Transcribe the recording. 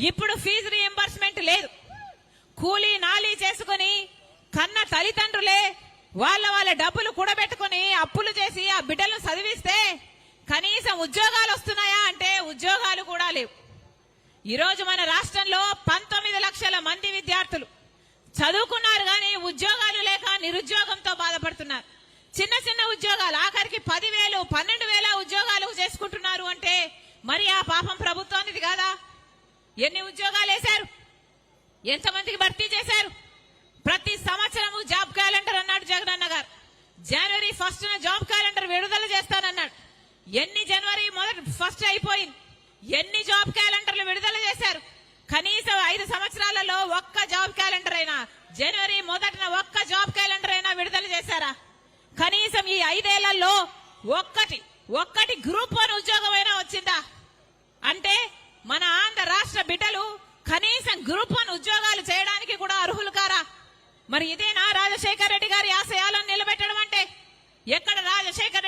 ఇప్పుడు fee reimbursement లేదు. కూలీ నాలీ చేసుకుని కన్న తల్లిదండ్రులే వాళ్ళ డబ్బులు కూడబెట్టుకుని అప్పులు చేసి ఆ బిడ్డలను చదివిస్తే కనీసం ఉద్యోగాలు వస్తున్నాయా అంటే ఉద్యోగాలు కూడా లేవు. ఈరోజు మన రాష్ట్రంలో 19 లక్షల మంది విద్యార్థులు చదువుకున్నారు కానీ ఉద్యోగాలు లేక నిరుద్యోగంతో బాధపడుతున్నారు. చిన్న చిన్న ఉద్యోగాలు ఆఖరికి 10,000, 12,000 ఉద్యోగాలు చేసుకుంటున్నారు అంటే మరి ఆ పాపం ప్రభుత్వానిది కాదా? ఎన్ని ఉద్యోగాలు వేశారు? ఎంతమందికి భర్తీ చేశారు? ప్రతి సంవత్సరము జాబ్ క్యాలెండర్ అన్నాడు జగనన్న గారు. జనవరి 1న జాబ్ క్యాలెండర్ విడుదల చేస్తానన్నాడు. ఎన్ని జనవరి 1 అయిపోయింది? ఎన్ని జాబ్ క్యాలెండర్లు విడుదల చేశారు? కనీసం 5 సంవత్సరాలలో ఒక్క జాబ్ క్యాలెండర్ అయినా, జనవరి 1న ఒక్క జాబ్ క్యాలెండర్ అయినా విడుదల చేశారా? కనీసం ఈ 5 ఏళ్లలో ఒక్కటి గ్రూప్ 1 ఉద్యోగమైనా వచ్చిందా? అంటే మన ఆంధ్ర రాష్ట్ర బిడ్డలు కనీసం గ్రూప్ 1 ఉద్యోగాలు చేయడానికి కూడా అర్హులు కారా? మరి ఇదేనా రాజశేఖర రెడ్డి గారి ఆశయాలను నిలబెట్టడం అంటే? ఎక్కడ రాజశేఖర